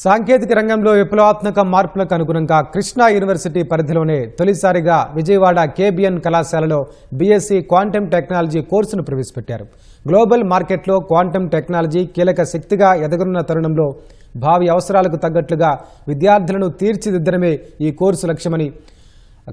సాంకేతిక రంగంలో విప్లవాత్మక మార్పులకు అనుగుణంగా కృష్ణా యూనివర్సిటీ పరిధిలోనే తొలిసారిగా విజయవాడ కేబిఎన్ కళాశాలలో బీఎస్సీ క్వాంటమ్ టెక్నాలజీ కోర్సును ప్రవేశపెట్టారు. గ్లోబల్ మార్కెట్లో క్వాంటమ్ టెక్నాలజీ కీలక శక్తిగా ఎదగనున్న తరుణంలో భావి అవసరాలకు తగ్గట్లుగా విద్యార్థులను తీర్చిదిద్దడమే ఈ కోర్సు లక్ష్యమని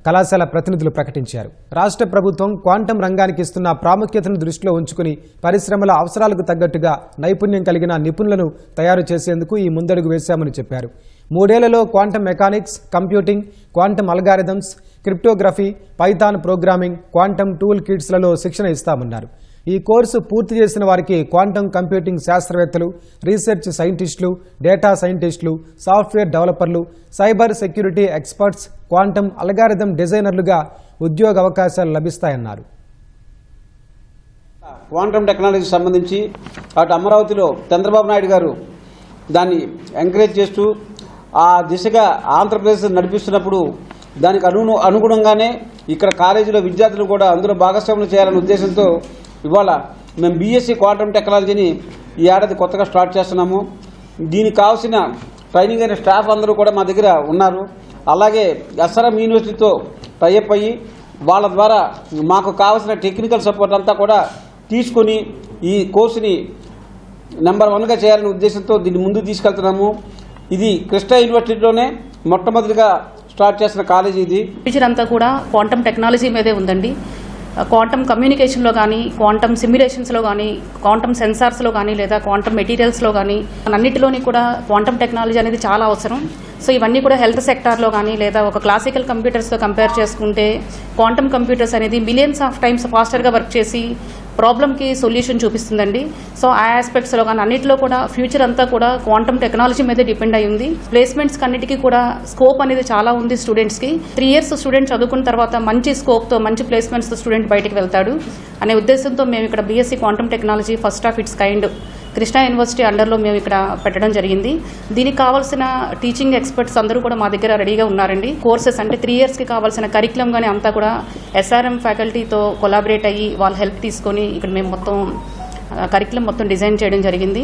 కళాశాల ప్రతినిధులు ప్రకటించారు. రాష్ట్ర ప్రభుత్వం క్వాంటం రంగానికి ఇస్తున్న ప్రాముఖ్యతను దృష్టిలో ఉంచుకుని పరిశ్రమల అవసరాలకు తగ్గట్టుగా నైపుణ్యం కలిగిన నిపుణులను తయారు చేసేందుకు ఈ ముందడుగు వేశామని చెప్పారు. 3 ఏళ్లలో quantum mechanics, computing, quantum algorithms, cryptography, python programming, quantum tool కిట్స్లలో శిక్షణ ఇస్తామన్నారు. ఈ కోర్సు పూర్తి చేసిన వారికి క్వాంటం కంప్యూటింగ్ శాస్త్రవేత్తలు, రీసెర్చ్ సైంటిస్టులు, డేటా సైంటిస్టులు, సాఫ్ట్వేర్ డెవలపర్లు, cyber security experts, quantum algorithm డిజైనర్లుగా ఉద్యోగ అవకాశాలు లభిస్తాయన్నారు. క్వాంటమ్ టెక్నాలజీ సంబంధించి అటు అమరావతిలో చంద్రబాబు నాయుడు గారు దాన్ని ఎంకరేజ్ చేస్తూ ఆ దిశగా ఆంధ్రప్రదేశ్ నడిపిస్తున్నప్పుడు దానికి అనుగుణంగానే ఇక్కడ కాలేజీలో విద్యార్థులు కూడా అందులో భాగస్వామ్యం చేయాలనే ఉద్దేశంతో ఇవాళ మేము బీఎస్సీ క్వాంటమ్ టెక్నాలజీని ఈ ఏడాది కొత్తగా స్టార్ట్ చేస్తున్నాము. దీనికి కావాల్సిన ట్రైనింగ్ అయిన స్టాఫ్ అందరూ కూడా మా దగ్గర ఉన్నారు. అలాగే ఎస్ఆర్ఎం యూనివర్సిటీతో టైఅప్ అయ్యి వాళ్ళ ద్వారా మాకు కావాల్సిన టెక్నికల్ సపోర్ట్ అంతా కూడా తీసుకుని ఈ కోర్సుని నెంబర్ 1గా చేయాలనే ఉద్దేశంతో దీన్ని ముందుకు తీసుకెళ్తున్నాము. ఇది కృష్ణా యూనివర్సిటీలోనే మొట్టమొదటిగా స్టార్ట్ చేసిన కాలేజీ ఇది. ఫ్యూచర్ అంతా కూడా క్వాంటమ్ టెక్నాలజీ మీదే ఉందండి. క్వాంటమ్ కమ్యూనికేషన్లో కానీ, క్వాంటమ్ సిమ్యులేషన్స్లో కానీ, క్వాంటమ్ సెన్సార్స్లో కానీ, లేదా క్వాంటమ్ మెటీరియల్స్లో కానీ అన్నిటిలోని కూడా క్వాంటమ్ టెక్నాలజీ అనేది చాలా అవసరం. సో ఇవన్నీ కూడా హెల్త్ సెక్టార్లో కానీ లేదా ఒక క్లాసికల్ కంప్యూటర్స్తో కంపేర్ చేసుకుంటే క్వాంటమ్ కంప్యూటర్స్ అనేది మిలియన్స్ ఆఫ్ టైమ్స్ ఫాస్టర్గా వర్క్ చేసి ప్రాబ్లమ్కి సొల్యూషన్ చూపిస్తుందండి. సో ఆ ఆస్పెక్ట్స్లో కానీ అన్నింటిలో కూడా ఫ్యూచర్ అంతా కూడా క్వాంటమ్ టెక్నాలజీ మీద డిపెండ్ అయి ఉంది. ప్లేస్మెంట్స్కి అన్నిటికీ కూడా స్కోప్ అనేది చాలా ఉంది స్టూడెంట్స్కి. 3 ఇయర్స్ స్టూడెంట్ చదువుకున్న తర్వాత మంచి స్కోప్తో మంచి ప్లేస్మెంట్స్తో స్టూడెంట్ బయటికి వెళ్తాడు అనే ఉద్దేశంతో మేము ఇక్కడ BSc quantum technology first of its kind Krishna university అండర్లో మేము ఇక్కడ పెట్టడం జరిగింది. దీనికి కావాల్సిన టీచింగ్ ఎక్స్పర్ట్స్ అందరూ కూడా మా దగ్గర రెడీగా ఉన్నారండి. కోర్సెస్ అంటే 3 ఇయర్స్కి కావాల్సిన కరికులం కానీ అంతా కూడా ఎస్ఆర్ఎం ఫ్యాకల్టీతో కొలాబరేట్ అయ్యి వాళ్ళ హెల్ప్ తీసుకొని ఇక్కడ మేము మొత్తం కరికులం మొత్తం డిజైన్ చేయడం జరిగింది.